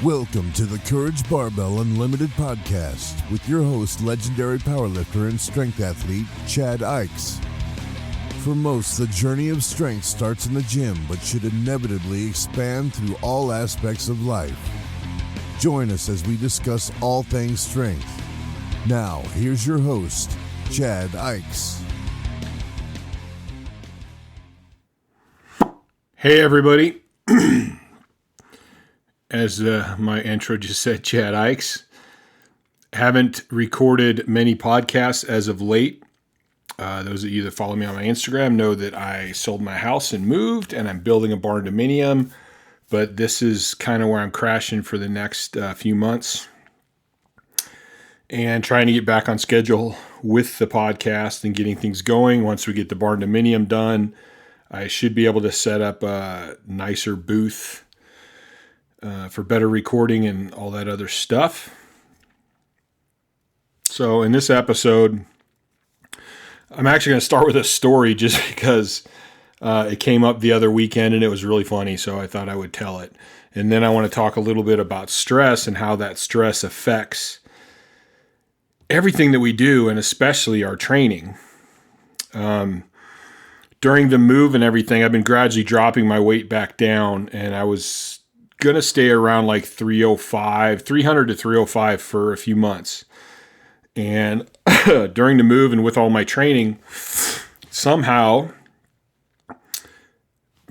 Welcome to the Courage Barbell Unlimited podcast with your host, legendary powerlifter and strength athlete, Chad Ikes. For most, the journey of strength starts in the gym, but should inevitably expand through all aspects of life. Join us as we discuss all things strength. Now, here's your host, Chad Ikes. Hey, everybody. As my intro just said, Chad Ikes. Haven't recorded many podcasts as of late. Those of you that follow me on my Instagram know that I sold my house and moved, and I'm building a barn dominium. But this is kind of where I'm crashing for the next few months and trying to get back on schedule with the podcast and getting things going. Once we get the barn dominium done, I should be able to set up a nicer booth for better recording and all that other stuff. So in this episode, I'm actually going to start with a story just because it came up the other weekend and it was really funny, so I thought I would tell it. And then I want to talk a little bit about stress and how that stress affects everything that we do, and especially our training. During the move and everything, I've been gradually dropping my weight back down, and I was going to stay around like 300 to 305 for a few months. And during the move and with all my training, somehow,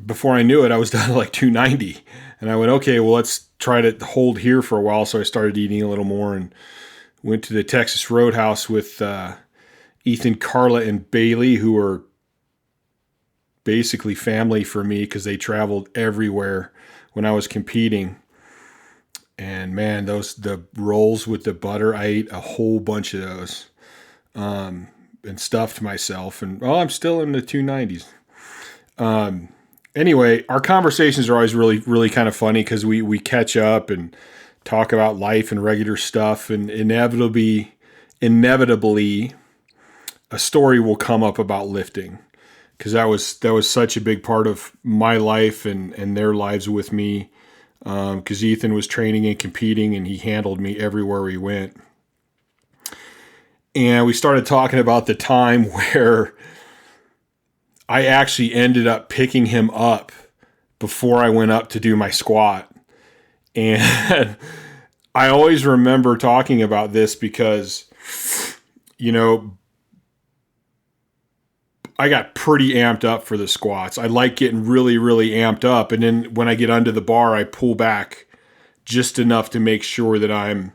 before I knew it, I was down to like 290. And I went, okay, well, let's try to hold here for a while. So I started eating a little more and went to the Texas Roadhouse with Ethan, Carla, and Bailey, who are basically family for me because they traveled everywhere when I was competing. And man, the rolls with the butter, I ate a whole bunch of those and stuffed myself. And well, I'm still in the 290s. Anyway, our conversations are always really, really kind of funny because we catch up and talk about life and regular stuff. And inevitably, a story will come up about lifting, because that was such a big part of my life and their lives with me. Because Ethan was training and competing, and he handled me everywhere we went. And we started talking about the time where I actually ended up picking him up before I went up to do my squat. And I always remember talking about this because, you know, I got pretty amped up for the squats. I like getting really, really amped up. And then when I get under the bar, I pull back just enough to make sure that I'm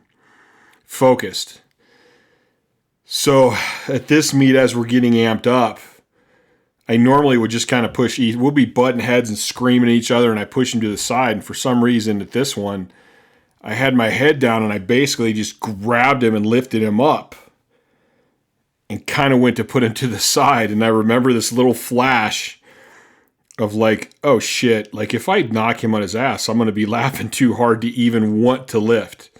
focused. So at this meet, as we're getting amped up, I normally would just kind of push. We'll be butting heads and screaming at each other, and I push him to the side. And for some reason at this one, I had my head down, and I basically just grabbed him and lifted him up and kind of went to put him to the side. And I remember this little flash of like, oh shit, like if I knock him on his ass, I'm going to be laughing too hard to even want to lift.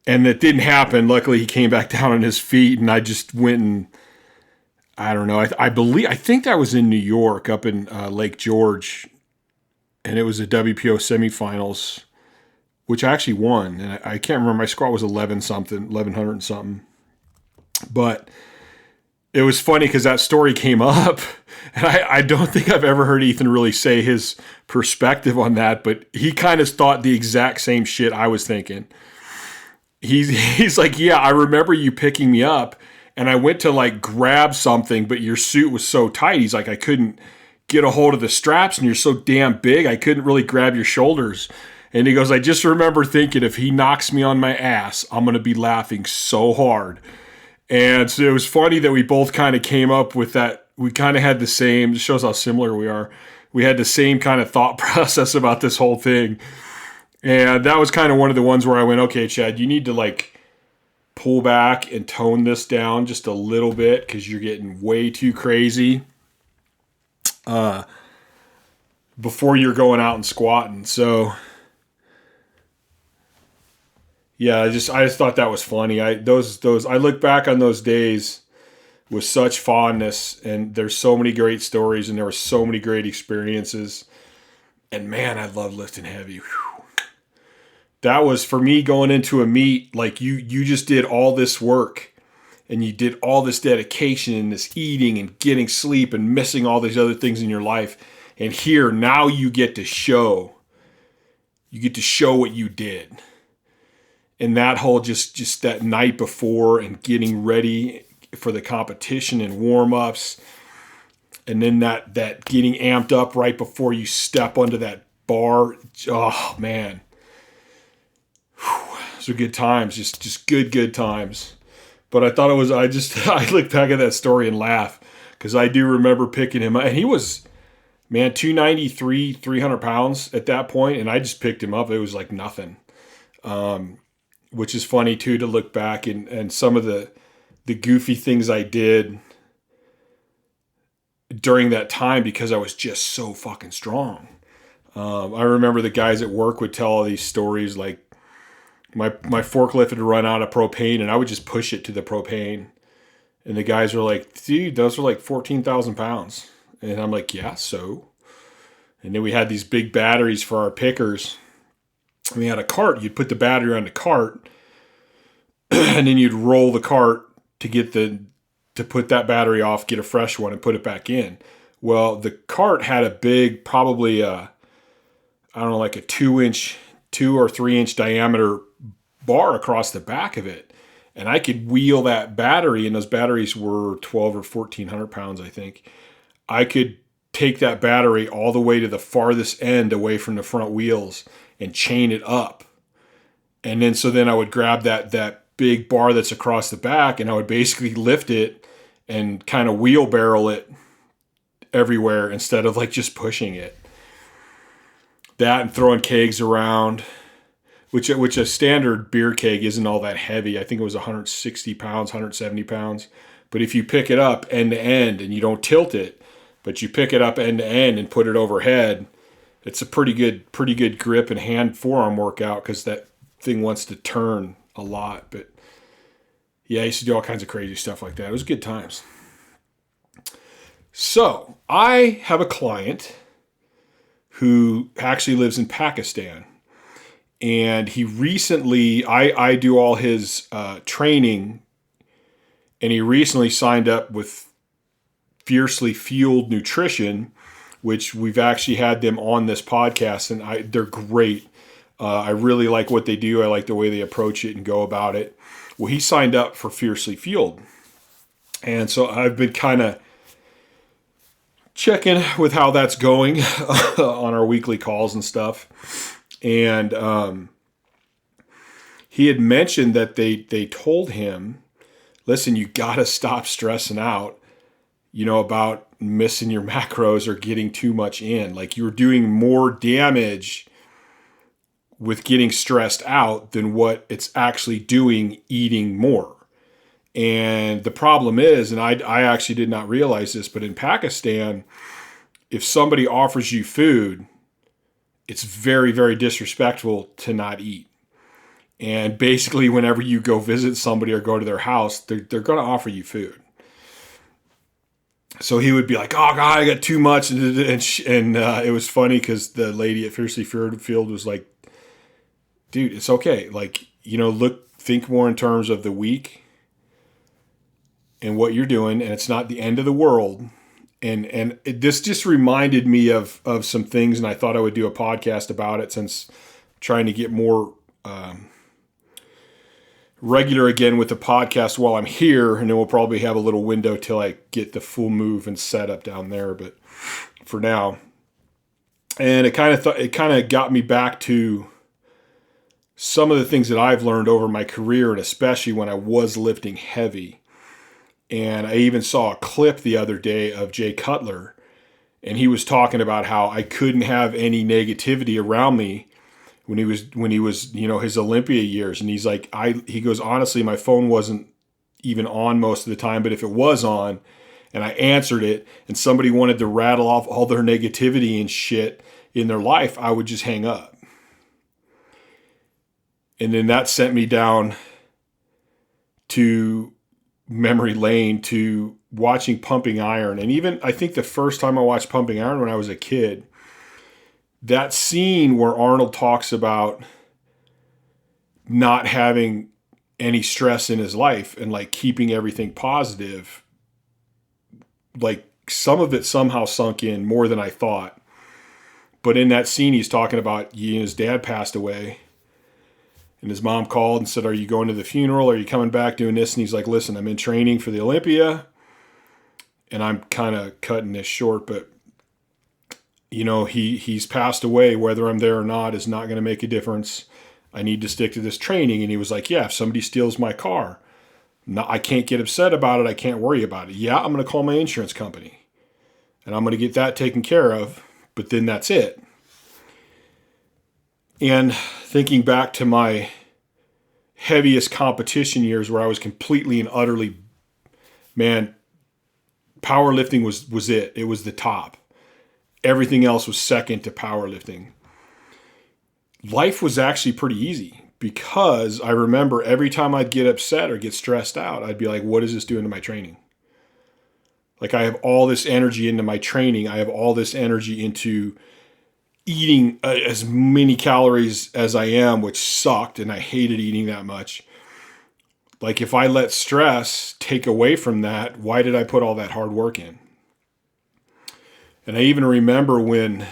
And that didn't happen. Luckily, he came back down on his feet, and I just went and, I don't know, I think that was in New York, up in Lake George, and it was a WPO semifinals, which I actually won. And I can't remember, my squat was 1100 and something. But it was funny because that story came up, and I don't think I've ever heard Ethan really say his perspective on that, but he kind of thought the exact same shit I was thinking. He's like, yeah, I remember you picking me up, and I went to like grab something, but your suit was so tight. He's like, I couldn't get a hold of the straps, and you're so damn big, I couldn't really grab your shoulders. And he goes, I just remember thinking, if he knocks me on my ass, I'm going to be laughing so hard. And so it was funny that we both kind of came up with that. We kind of had the same, it shows how similar we are. We had the same kind of thought process about this whole thing. And that was kind of one of the ones where I went, okay, Chad, you need to like pull back and tone this down just a little bit because you're getting way too crazy before you're going out and squatting. So yeah, I just thought that was funny. I look back on those days with such fondness, and there's so many great stories, and there were so many great experiences. And man, I love lifting heavy. Whew. that was for me going into a meet. Like you just did all this work and you did all this dedication and this eating and getting sleep and missing all these other things in your life. And here, now you get to show what you did. And that whole just that night before and getting ready for the competition and warm-ups, and then that getting amped up right before you step onto that bar. Oh man. Those are good times, just good times. But I thought I look back at that story and laugh, because I do remember picking him up, and he was, man, 293, 300 pounds at that point, and I just picked him up. It was like nothing. Which is funny too, to look back and some of the goofy things I did during that time, because I was just so fucking strong. I remember the guys at work would tell all these stories, like my forklift would run out of propane and I would just push it to the propane. And the guys were like, dude, those are like 14,000 pounds. And I'm like, yeah, so. And then we had these big batteries for our pickers. We had a cart. You'd put the battery on the cart, and then you'd roll the cart to put that battery off, get a fresh one, and put it back in. Well, the cart had a big, probably I don't know, like a 2 or 3 inch diameter bar across the back of it, and I could wheel that battery. And those batteries were 12 or 1,400 pounds, I think. I could take that battery all the way to the farthest end away from the front wheels and chain it up. And then I would grab that big bar that's across the back, and I would basically lift it and kind of wheelbarrow it everywhere instead of like just pushing it. That and throwing kegs around, which a standard beer keg isn't all that heavy. I think it was 160 pounds, 170 pounds. But if you pick it up end to end and you don't tilt it, but you pick it up end to end and put it overhead, it's a pretty good grip and hand forearm workout, because that thing wants to turn a lot. But yeah, I used to do all kinds of crazy stuff like that. It was good times. So I have a client who actually lives in Pakistan. And he recently, I do all his training, and he recently signed up with Fiercely Fueled Nutrition, which we've actually had them on this podcast, and they're great. I really like what they do. I like the way they approach it and go about it. Well, he signed up for Fiercely Fueled. And so I've been kind of checking with how that's going on our weekly calls and stuff. And he had mentioned that they told him, listen, you got to stop stressing out, about missing your macros or getting too much in. Like, you're doing more damage with getting stressed out than what it's actually doing eating more. And the problem is, and I actually did not realize this, but in Pakistan, if somebody offers you food, it's very, very disrespectful to not eat. And basically, whenever you go visit somebody or go to their house, they're going to offer you food. So he would be like, "Oh God, I got too much," and it was funny because the lady at Fiercely Fueled was like, "Dude, it's okay. Like, think more in terms of the week and what you're doing, and it's not the end of the world." And this just reminded me of some things, and I thought I would do a podcast about it, since I'm trying to get more regular again with the podcast while I'm here, and then we'll probably have a little window till I get the full move and set up down there. But for now, and it kind of got me back to some of the things that I've learned over my career, and especially when I was lifting heavy. And I even saw a clip the other day of Jay Cutler, and he was talking about how I couldn't have any negativity around me when he was his Olympia years. And he's like, he goes, honestly, my phone wasn't even on most of the time, but if it was on and I answered it and somebody wanted to rattle off all their negativity and shit in their life, I would just hang up. And then that sent me down to memory lane to watching Pumping Iron. And even, I think the first time I watched Pumping Iron when I was a kid, that scene where Arnold talks about not having any stress in his life and like keeping everything positive, like some of it somehow sunk in more than I thought. But in that scene, he's talking about his dad passed away, and his mom called and said, "Are you going to the funeral? Are you coming back doing this?" And he's like, "Listen, I'm in training for the Olympia, and I'm kind of cutting this short, but he's passed away. Whether I'm there or not is not going to make a difference. I need to stick to this training." And he was like, "Yeah, if somebody steals my car, no, I can't get upset about it. I can't worry about it. Yeah, I'm going to call my insurance company, and I'm going to get that taken care of, but then that's it." And thinking back to my heaviest competition years where I was completely and utterly, man, powerlifting was it. It was the top. Everything else was second to powerlifting. Life was actually pretty easy because I remember every time I'd get upset or get stressed out, I'd be like, what is this doing to my training? Like, I have all this energy into my training. I have all this energy into eating as many calories as I am, which sucked, and I hated eating that much. Like, if I let stress take away from that, why did I put all that hard work in? And I even remember when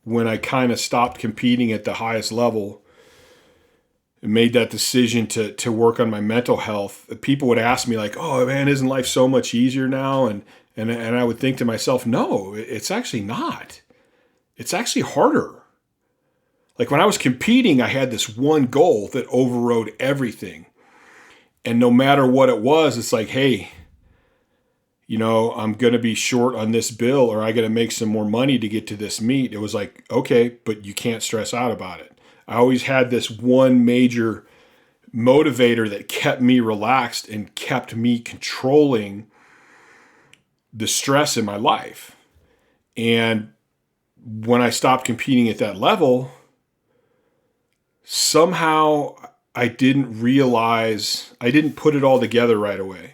I kind of stopped competing at the highest level and made that decision to work on my mental health, people would ask me like, "Oh man, isn't life so much easier now?" And I would think to myself, no, it's actually not. It's actually harder. Like, when I was competing, I had this one goal that overrode everything. And no matter what it was, it's like, hey, I'm going to be short on this bill, or I got to make some more money to get to this meet. It was like, okay, but you can't stress out about it. I always had this one major motivator that kept me relaxed and kept me controlling the stress in my life. And when I stopped competing at that level, somehow I didn't put it all together right away.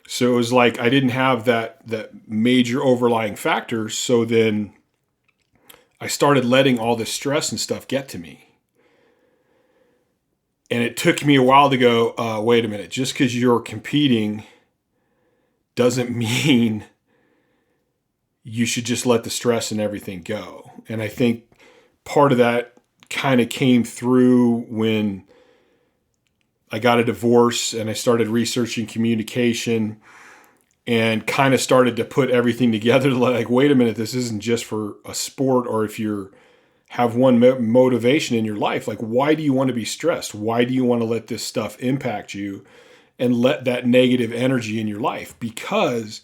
So it was like I didn't have that major overlying factor. So then I started letting all this stress and stuff get to me. And it took me a while to go, wait a minute, just because you're competing doesn't mean you should just let the stress and everything go. And I think part of that kind of came through when I got a divorce and I started researching communication and kind of started to put everything together. Like, wait a minute, this isn't just for a sport, or if you have one motivation in your life, like, why do you want to be stressed? Why do you want to let this stuff impact you and let that negative energy in your life? Because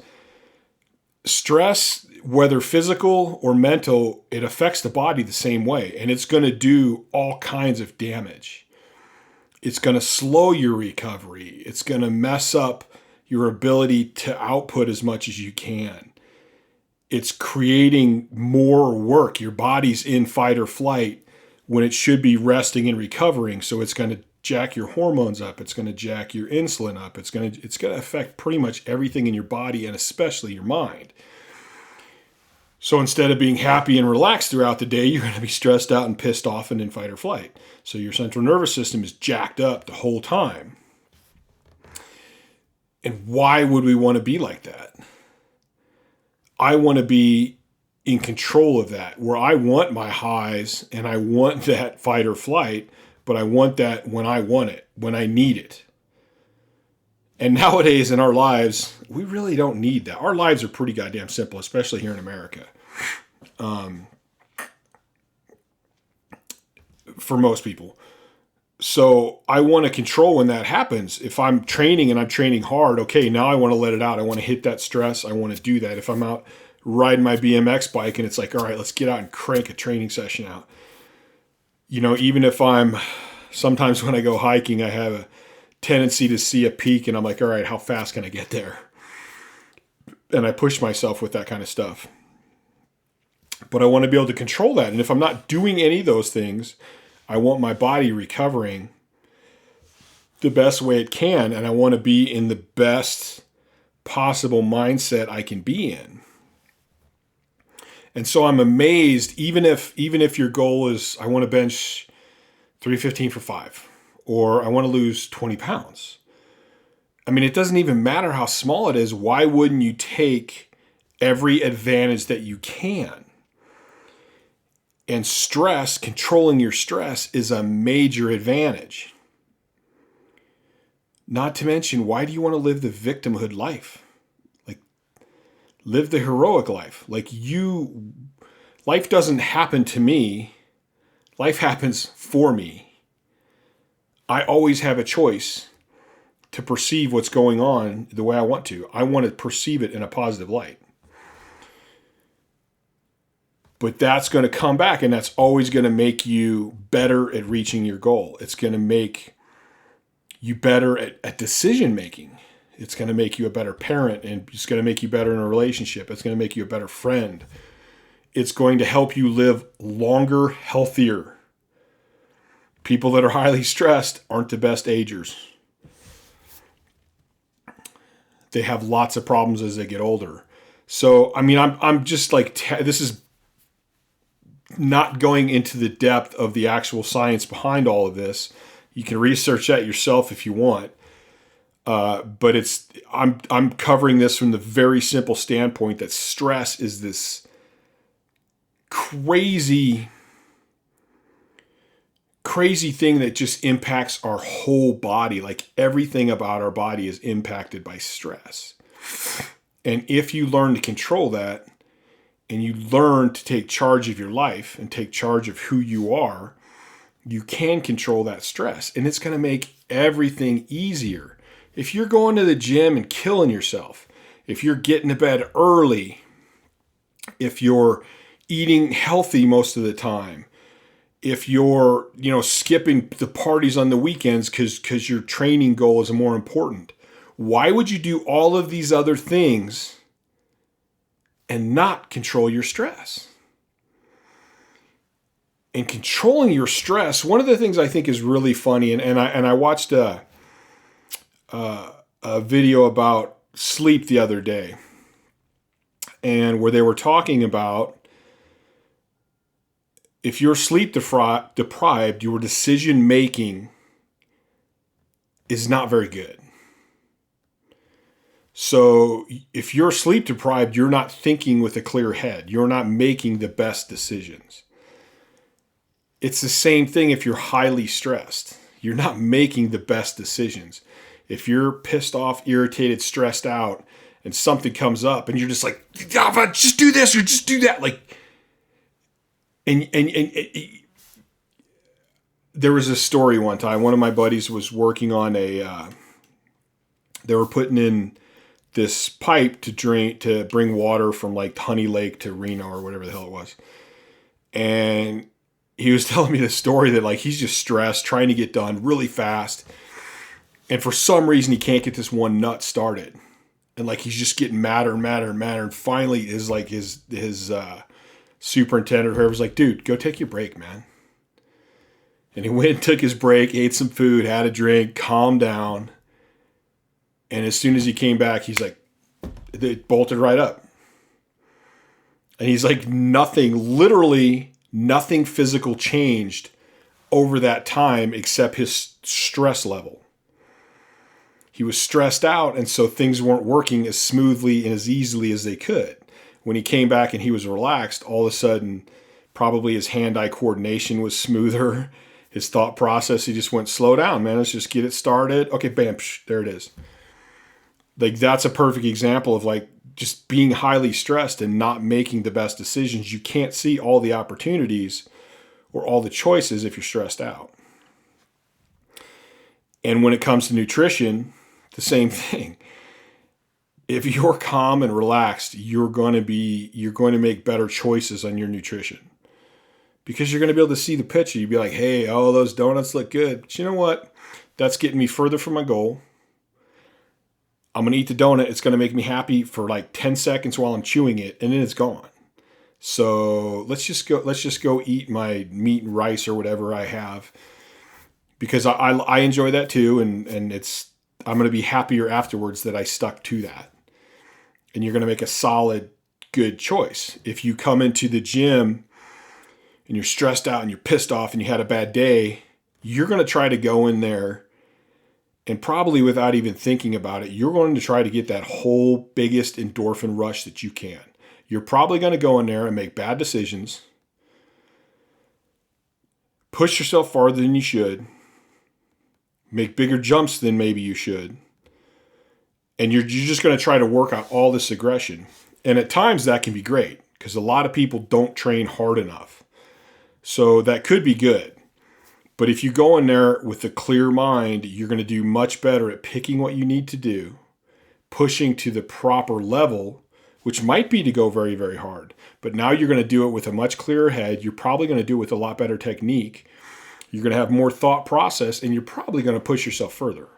stress, whether physical or mental, it affects the body the same way, and it's going to do all kinds of damage. It's going to slow your recovery. It's going to mess up your ability to output as much as you can. It's creating more work. Your body's in fight or flight when it should be resting and recovering. So it's going to jack your hormones up. It's going to jack your insulin up. It's going to affect pretty much everything in your body, and especially your mind. So instead of being happy and relaxed throughout the day, you're going to be stressed out and pissed off and in fight or flight. So your central nervous system is jacked up the whole time. And why would we want to be like that? I want to be in control of that, where I want my highs and I want that fight or flight, but I want that when I want it, when I need it. And nowadays in our lives, we really don't need that. Our lives are pretty goddamn simple, especially here in America. For most people. So I want to control when that happens. If I'm training and I'm training hard, okay, now I want to let it out. I want to hit that stress. I want to do that. If I'm out riding my BMX bike and it's like, all right, let's get out and crank a training session out. Even if sometimes when I go hiking, I have a tendency to see a peak and I'm like, all right, how fast can I get there? And I push myself with that kind of stuff. But I want to be able to control that. And if I'm not doing any of those things, I want my body recovering the best way it can. And I want to be in the best possible mindset I can be in. And so I'm amazed, even if your goal is, I want to bench 315 for 5, or I want to lose 20 pounds. I mean, it doesn't even matter how small it is. Why wouldn't you take every advantage that you can? And stress, controlling your stress, is a major advantage. Not to mention, why do you want to live the victimhood life? Like, live the heroic life. Life doesn't happen to me. Life happens for me. I always have a choice to perceive what's going on the way I want to. I want to perceive it in a positive light. But that's going to come back, and that's always going to make you better at reaching your goal. It's going to make you better at decision making. It's going to make you a better parent, and it's going to make you better in a relationship. It's going to make you a better friend. It's going to help you live longer, healthier. People that are highly stressed aren't the best agers. They have lots of problems as they get older. So, I mean, I'm just like, this is not going into the depth of the actual science behind all of this. You can research that yourself if you want. But I'm covering this from the very simple standpoint that stress is this crazy thing that just impacts our whole body. Like, everything about our body is impacted by stress. And if you learn to control that, and you learn to take charge of your life and take charge of who you are, you can control that stress. And it's going to make everything easier. If you're going to the gym and killing yourself, if you're getting to bed early, if you're eating healthy most of the time, if you're, skipping the parties on the weekends because your training goal is more important, why would you do all of these other things and not control your stress? And controlling your stress, one of the things I think is really funny, and I watched a video about sleep the other day, and where they were talking about, if you're sleep deprived, your decision making is not very good. So if you're sleep deprived, you're not thinking with a clear head. You're not making the best decisions. It's the same thing if you're highly stressed. You're not making the best decisions. If you're pissed off, irritated, stressed out, and something comes up and you're just like, oh, just do this or just do that. Like, and there was a story one time. One of my buddies was working on they were putting in this pipe to bring water from like Honey Lake to Reno or whatever the hell it was. And he was telling me the story that like he's just stressed, trying to get done really fast. And for some reason he can't get this one nut started. And like he's just getting madder and madder and madder. And finally his superintendent or whoever was like, dude, go take your break, man. And he went and took his break, ate some food, had a drink, calmed down. And as soon as he came back, he's like, it bolted right up. And he's like, literally nothing physical changed over that time except his stress level. He was stressed out, and so things weren't working as smoothly and as easily as they could. When he came back and he was relaxed, all of a sudden, probably his hand-eye coordination was smoother. His thought process, he just went, slow down, man. Let's just get it started. Okay, bam, there it is. Like, that's a perfect example of like just being highly stressed and not making the best decisions. You can't see all the opportunities or all the choices if you're stressed out. And when it comes to nutrition, the same thing. If you're calm and relaxed, you're going to make better choices on your nutrition because you're going to be able to see the picture. You'd be like, hey, oh, those donuts look good. But you know what? That's getting me further from my goal. I'm going to eat the donut. It's going to make me happy for like 10 seconds while I'm chewing it, and then it's gone. So let's just go eat my meat and rice or whatever I have, because I enjoy that too, and I'm going to be happier afterwards that I stuck to that. And you're going to make a solid, good choice. If you come into the gym and you're stressed out and you're pissed off and you had a bad day you're going to try to go in there and probably without even thinking about it, you're going to try to get that whole biggest endorphin rush that you can. You're probably going to go in there and make bad decisions, push yourself farther than you should, make bigger jumps than maybe you should, and you're just going to try to work out all this aggression. And at times that can be great because a lot of people don't train hard enough. So that could be good. But if you go in there with a clear mind, you're going to do much better at picking what you need to do, pushing to the proper level, which might be to go very, very hard. But now you're going to do it with a much clearer head. You're probably going to do it with a lot better technique. You're going to have more thought process, and you're probably going to push yourself further.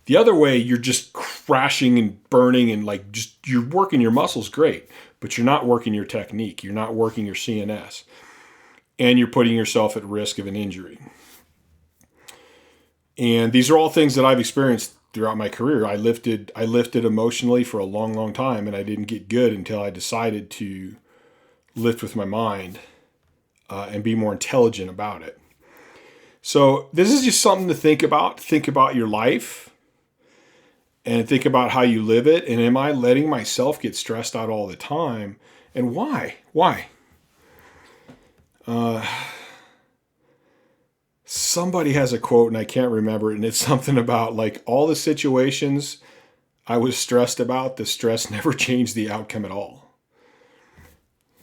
The other way, you're just crashing and burning and you're working your muscles great, but you're not working your technique. You're not working your CNS. And you're putting yourself at risk of an injury. And these are all things that I've experienced throughout my career. I lifted emotionally for a long, long time, and I didn't get good until I decided to lift with my mind and be more intelligent about it. So this is just something to think about. Think about your life and think about how you live it. And am I letting myself get stressed out all the time? And why? Why? Somebody has a quote and I can't remember it, and it's something about all the situations I was stressed about, the stress never changed the outcome at all.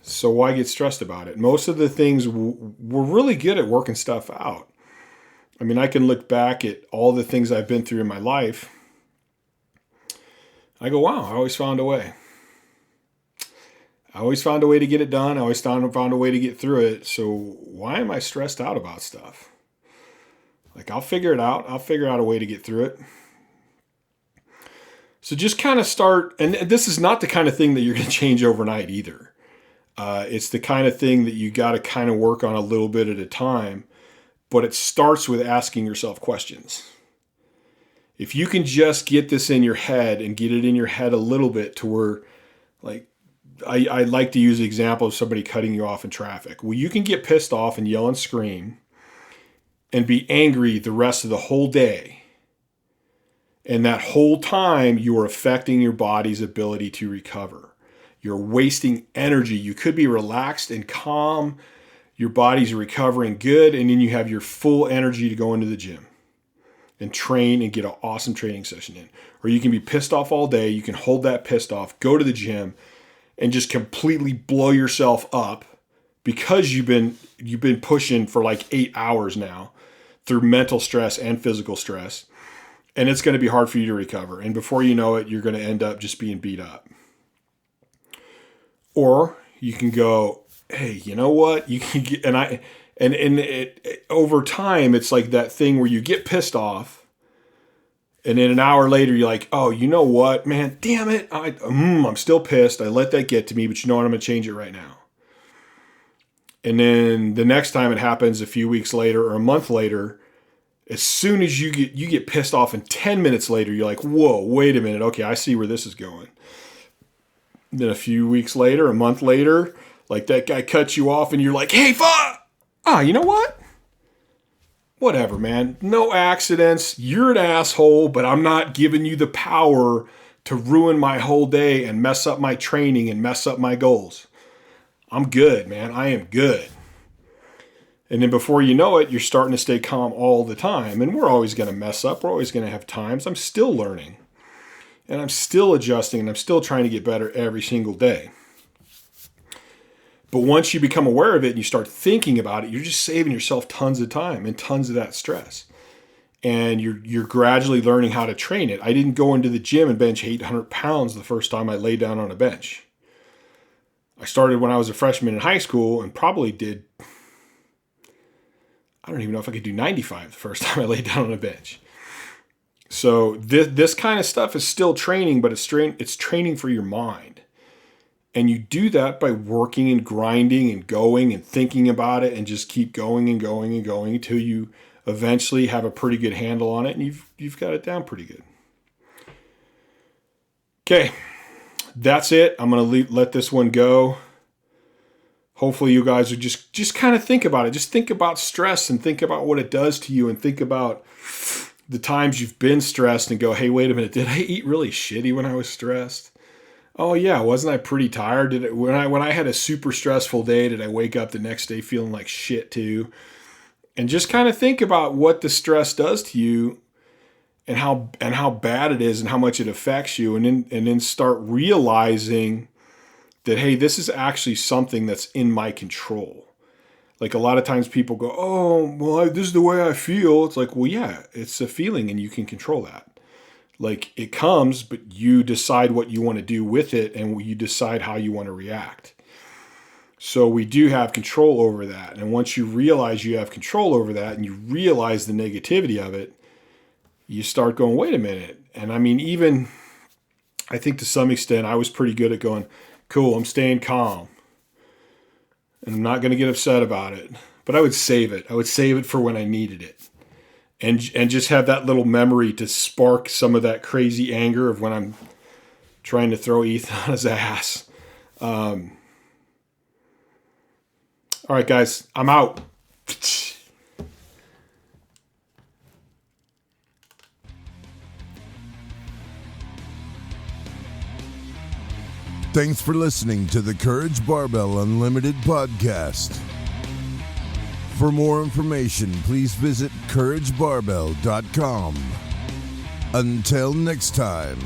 So why get stressed about it? Most of the things we're really good at working stuff out. I mean, I can look back at all the things I've been through in my life. I go, wow, I always found a way. I always found a way to get it done. I always found a way to get through it. So why am I stressed out about stuff? I'll figure it out. I'll figure out a way to get through it. So just kind of start, and this is not the kind of thing that you're going to change overnight either. It's the kind of thing that you got to kind of work on a little bit at a time, but it starts with asking yourself questions. If you can just get this in your head and get it in your head a little bit to where, I like to use the example of somebody cutting you off in traffic. Well, you can get pissed off and yell and scream and be angry the rest of the whole day. And that whole time you are affecting your body's ability to recover. You're wasting energy. You could be relaxed and calm. Your body's recovering good. And then you have your full energy to go into the gym and train and get an awesome training session in. Or you can be pissed off all day. You can hold that pissed off, go to the gym, and just completely blow yourself up because you've been pushing for 8 hours now through mental stress and physical stress. And it's going to be hard for you to recover. And before you know it, you're going to end up just being beat up. Or you can go, hey, you know what? You can get, over time, it's like that thing where you get pissed off. And then an hour later, you're like, oh, you know what, man, damn it. I'm still pissed. I let that get to me, but you know what? I'm going to change it right now. And then the next time it happens a few weeks later or a month later, as soon as you get pissed off and 10 minutes later, you're like, whoa, wait a minute. Okay, I see where this is going. Then a few weeks later, a month later, that guy cuts you off and you're like, hey, fuck. You know what? Whatever, man. No accidents. You're an asshole, but I'm not giving you the power to ruin my whole day and mess up my training and mess up my goals. I'm good, man. I am good. And then before you know it, you're starting to stay calm all the time. And we're always going to mess up. We're always going to have times. I'm still learning. And I'm still adjusting. And I'm still trying to get better every single day. But once you become aware of it and you start thinking about it, you're just saving yourself tons of time and tons of that stress. And you're gradually learning how to train it. I didn't go into the gym and bench 800 pounds the first time I laid down on a bench. I started when I was a freshman in high school and probably did, I don't even know if I could do 95 the first time I laid down on a bench. So this kind of stuff is still training, but it's training for your mind. And you do that by working and grinding and going and thinking about it and just keep going and going and going until you eventually have a pretty good handle on it and you've got it down pretty good. Okay, that's it. I'm going to let this one go. hopefully you guys are just kind of think about it. Just think about stress and think about what it does to you, and think about the times you've been stressed and go, hey, wait a minute, did I eat really shitty when I was stressed? Oh yeah, wasn't I pretty tired? When I had a super stressful day, did I wake up the next day feeling like shit too? And just kind of think about what the stress does to you, and how bad it is, and how much it affects you, and then start realizing that, hey, this is actually something that's in my control. Like, a lot of times people go, oh, well, this is the way I feel. It's like, well, yeah, it's a feeling and you can control that. Like, it comes, but you decide what you want to do with it, and you decide how you want to react. So we do have control over that. And once you realize you have control over that, and you realize the negativity of it, you start going, wait a minute. And I mean, even, I think to some extent, I was pretty good at going, cool, I'm staying calm. And I'm not going to get upset about it. But I would save it. I would save it for when I needed it. And just have that little memory to spark some of that crazy anger of when I'm trying to throw Ethan on his ass. All right, guys, I'm out. Thanks for listening to the Courage Barbell Unlimited podcast. For more information, please visit CourageBarbell.com. Until next time.